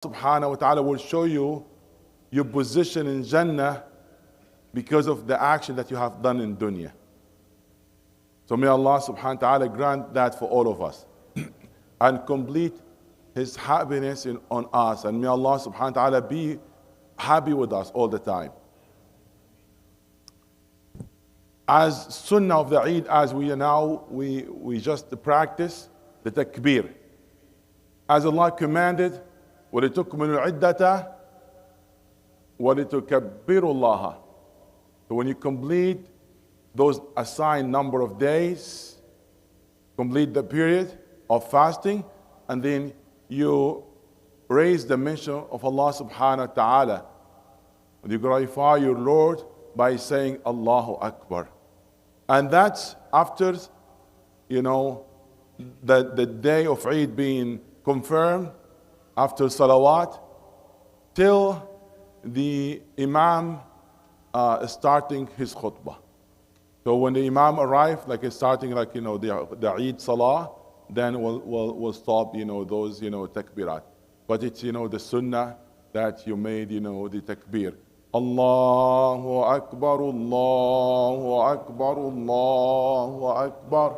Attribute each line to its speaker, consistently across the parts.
Speaker 1: subhanahu wa ta'ala will show you your position in Jannah because of the action that you have done in dunya. So may Allah subhanahu wa ta'ala grant that for all of us and complete His happiness on us. And may Allah subhanahu wa ta'ala be happy with us all the time. As sunnah of the Eid, as we just practice the takbir. As Allah commanded, وَلِتُكْمِلُوا الْعِدَّةَ وَلِتُكَبِّرُوا اللَّهَ. So when you complete those assigned number of days, complete the period of fasting, and then you raise the mention of Allah subhanahu wa ta'ala. You glorify your Lord by saying Allahu Akbar. And that's after, the day of Eid being confirmed, after salawat, till the Imam starting his khutbah. So when the Imam arrives, like it's starting the Eid Salah, then we'll stop, those, takbirat. But it's, the sunnah that you made, the takbir. Allahu Akbar, Allahu Akbar, Allahu Akbar.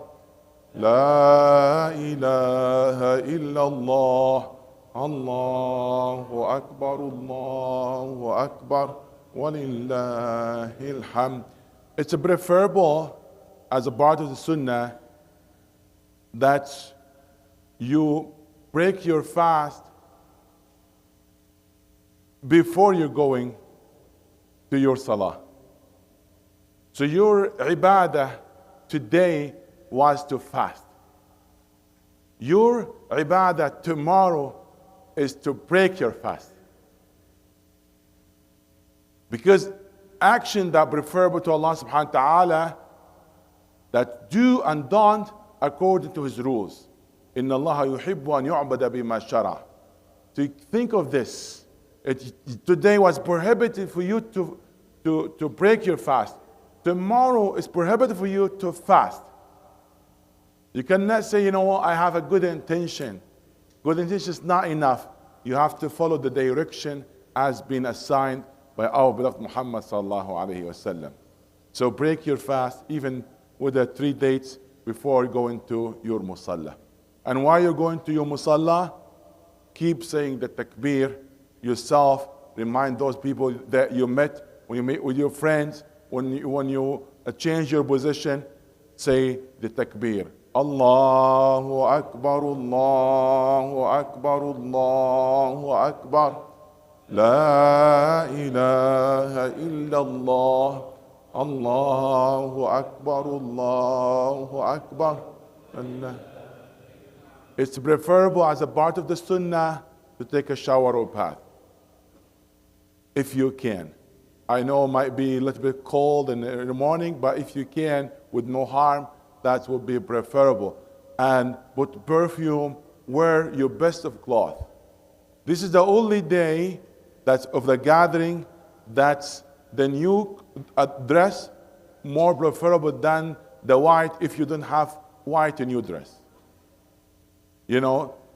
Speaker 1: La ilaha illallah. Allahu Akbar, Allahu Akbar. Walillahil hamd. It's preferable as a part of the sunnah that you break your fast before you're going to your salah. So your ibadah today was to fast. Your ibadah tomorrow is to break your fast. Because action that preferable to Allah subhanahu wa ta'ala, that do and don't according to His rules. Inna Allah yuhibbu an yu'bada bima shara. So think of this. Today was prohibited for you to break your fast. Tomorrow is prohibited for you to fast. You cannot say, I have a good intention. Good intention is not enough. You have to follow the direction as been assigned by our beloved Muhammad sallallahu alaihi wasallam. So break your fast even with the 3 dates before going to your musalla. And while you're going to your musalla, keep saying the takbir yourself. Remind those people that you met, when you meet with your friends, when you change your position, say the takbir. Allahu Akbar, Allahu Akbar, Allahu Akbar. La ilaha illallah. Allahu Akbar, Allahu Akbar. It's preferable as a part of the sunnah to take a shower or bath, if you can. I know it might be a little bit cold in the morning, but if you can, with no harm, that would be preferable. And put perfume, wear your best of cloth. This is the only day that's of the gathering that's the new dress more preferable than the white if you don't have white in your dress.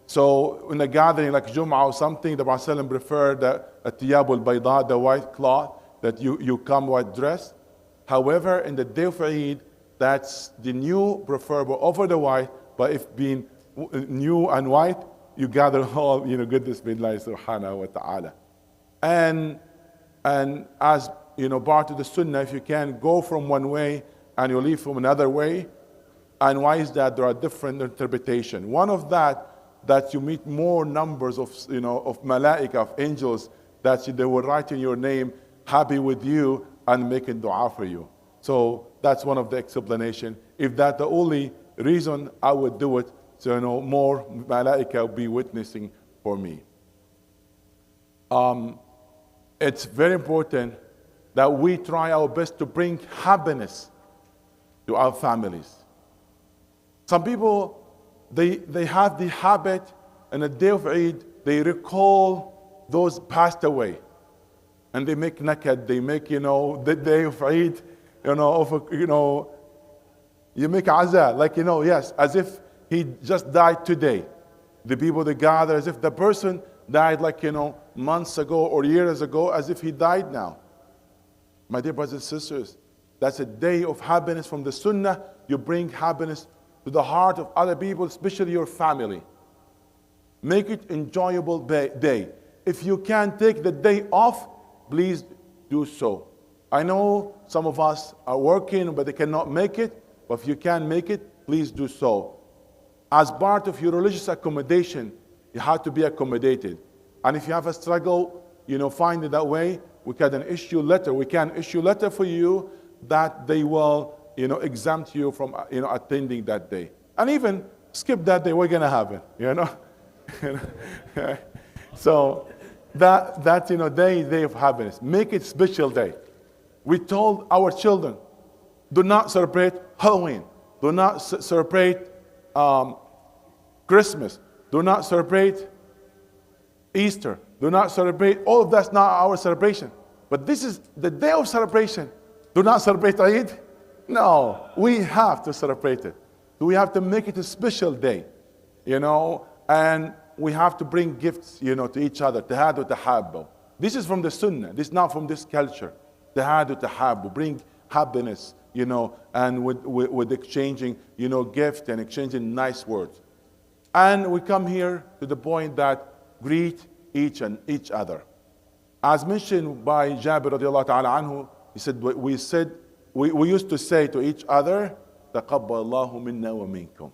Speaker 1: So in a gathering like Jum'ah or something, the Prophet preferred the thiyab al-bayda, the white cloth, that you come white dress. However, in the day of Eid, that's the new preferable over the white, but if being new and white, you gather all, goodness billahi subhanahu wa ta'ala. And as, part of the sunnah, if you can go from one way and you leave from another way. And why is that? There are different interpretations. One of that you meet more numbers of malaika, of angels, that they will write in your name, happy with you, and making dua for you. So that's one of the explanations. If that's the only reason, I would do it, so more malaika will be witnessing for me. It's very important that we try our best to bring happiness to our families. Some people, they have the habit on the day of Eid, they recall those passed away. And they make naked, they make, the day of Eid, you make azah, yes, as if he just died today. The people, they gather as if the person died like, months ago or years ago, as if he died now. My dear brothers and sisters, that's a day of happiness from the Sunnah. You bring happiness to the heart of other people, especially your family. Make it enjoyable day. If you can take the day off, please do so. I know some of us are working, but they cannot make it. But if you can make it, please do so. As part of your religious accommodation, you have to be accommodated. And if you have a struggle, find it that way. We can issue letter for you that they will, exempt you from, attending that day. And even skip that day, we're gonna have it, So that day of happiness, make it special day. We told our children, do not celebrate Halloween, do not celebrate Christmas, do not celebrate Easter, do not celebrate, all of that's not our celebration. But this is the day of celebration. Do not celebrate Eid? No, we have to celebrate it. We have to make it a special day, and we have to bring gifts, to each other. Tahadu tahabbu. This is from the Sunnah. This is not from this culture. Tahadu tahabbu. Bring happiness, and with exchanging, gift and exchanging nice words. And we come here to the point that greet each other. As mentioned by Jabir radiallahu ta'ala anhu, he said, we used to say to each other, تَقَبَّلَ اللَّهُ مِنَّا وَمِنْكُمْ.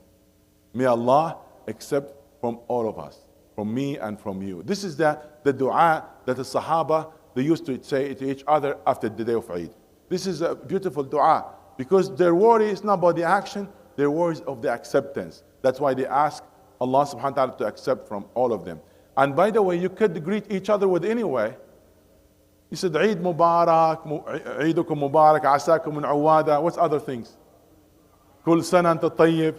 Speaker 1: May Allah accept from all of us, from me and from you. This is the dua that the Sahaba, they used to say to each other after the day of Eid. This is a beautiful dua because their worry is not about the action, their worry is of the acceptance. That's why they ask Allah subhanahu wa ta'ala to accept from all of them. And by the way, you could greet each other with any way. You said, Eid Mubarak, Eidukum Mubarak, Asakum min Awada. What's other things? Kul sana anta tayyib,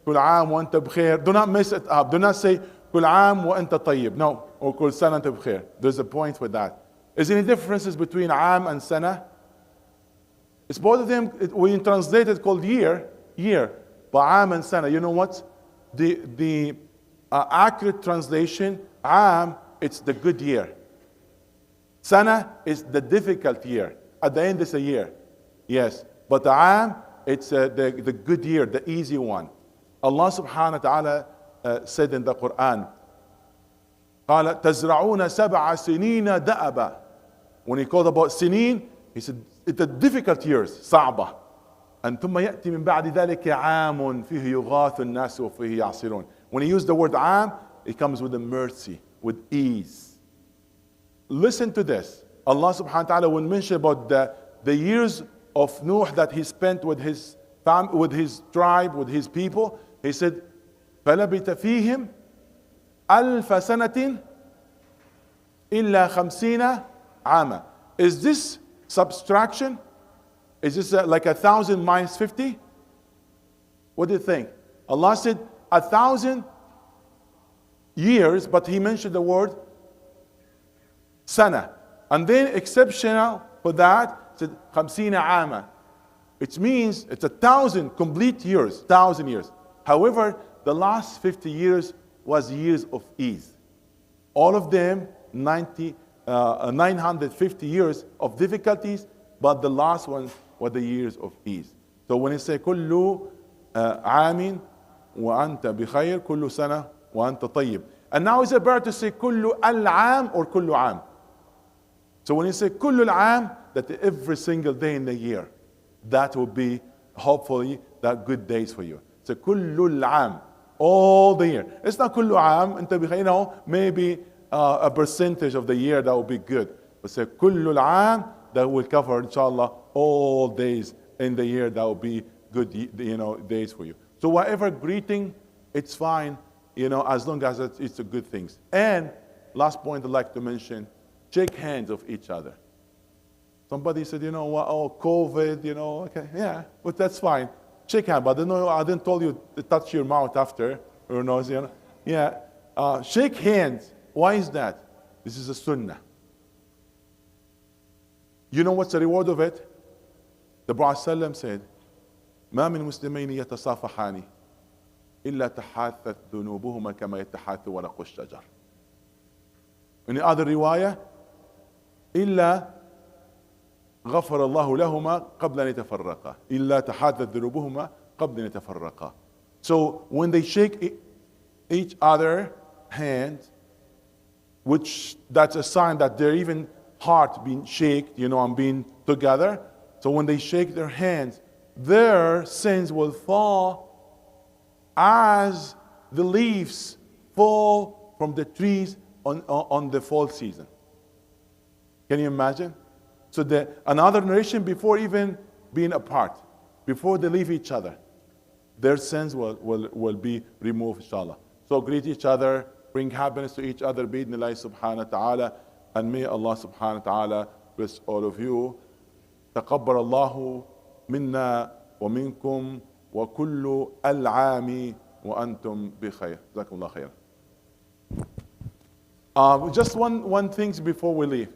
Speaker 1: Kul aam wa anta bkhair. Do not mess it up. Do not say, Kul aam wa anta tayyib. No, or Kul sana anta bkhair. There's a point with that. Is there any differences between aam and sana? It's both of them, we translate it called year. But aam and sana, you know what? The accurate translation, aam, it's the good year. Sana is the difficult year. At the end, it's a year. Yes. But the aam, it's the good year, the easy one. Allah subhanahu wa ta'ala said in the Quran, قال تزرعون سبع سنين دأبا. When he called about sinin, he said, it's the difficult years, صعبة. And ثم يأتي من بعد ذلك عام فيه يغاث الناس وفيه يعصرون. When he used the word aam, it comes with the mercy, with ease. Listen to this. Allah subhanahu wa ta'ala will mention about the years of Nuh that he spent with his tribe, with his people. He said, فَلَبِثَ فِيهِمْ أَلْفَ سَنَةٍ إِلَّا خَمْسِينَ عَامًا. Is this subtraction? Is this like 1,000 minus 50? What do you think? Allah said 1,000 years, but he mentioned the word sana. And then exceptional for that, said 50 عاما. It means it's 1,000 complete years, 1,000 years. However, the last 50 years was years of ease. All of them 950 years of difficulties, but the last ones were the years of ease. So when you say كل عام وأنت بخير كل سنة وأنت طيب. And now is it better to say كل العام or كل عام? So when you say كل العام, that every single day in the year, that will be hopefully that good days for you. So كل العام, all the year. It's not كل عام, أنت بخير, maybe a percentage of the year that will be good. But say كل العام, that will cover inshallah all days in the year, that will be good days for you. So whatever greeting, it's fine, as long as it's a good things. And last point I'd like to mention, shake hands of each other. Somebody said, COVID, okay, yeah, but that's fine. Shake hands, but I didn't tell you to touch your mouth after, or nose, Yeah, shake hands. Why is that? This is a sunnah. You know what's the reward of it? The Prophet said, ما من مسلمين يتصافحان إلا تحاثت ذنوبهما كما يتحاث ورق الشجر. In the other riwayah, إلا غفر الله لهما قبل أن يتفرقا إلا تحدث ذنوبهما قبل أن يتفرقا. So when they shake each other hand, which that's a sign that their even heart being shaked, and being together. So when they shake their hands, their sins will fall as the leaves fall from the trees on the fall season. Can you imagine? So another narration, before even being apart, before they leave each other, their sins will be removed, inshallah. So greet each other, bring happiness to each other, bi'idhnillahi subhanahu wa ta'ala, and may Allah subhanahu wa ta'ala bless all of you. تقبل الله منا ومنكم وكل العام وأنتم بخير. جزاكم الله خيرا. Just one thing before we leave.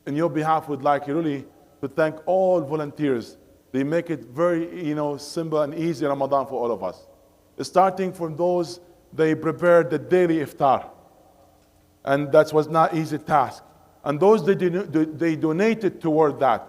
Speaker 1: In your behalf, we'd like really to thank all volunteers. They make it very, simple and easy Ramadan for all of us. Starting from those, they prepared the daily iftar. And that was not easy task. And those, they donated toward that.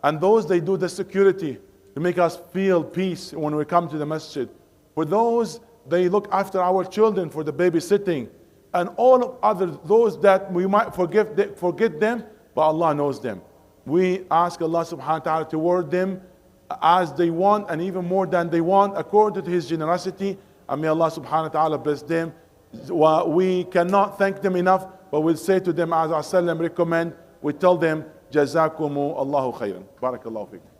Speaker 1: And those, they do the security to make us feel peace when we come to the masjid. For those, they look after our children for the babysitting. And all of others, those that we might forget them, but Allah knows them. We ask Allah subhanahu wa ta'ala to reward them as they want and even more than they want according to His generosity. And may Allah subhanahu wa ta'ala bless them. We cannot thank them enough, but we'll say to them as our Sallam recommend, we tell them, Jazakumu Allahu khairan. Barakallahu fikum.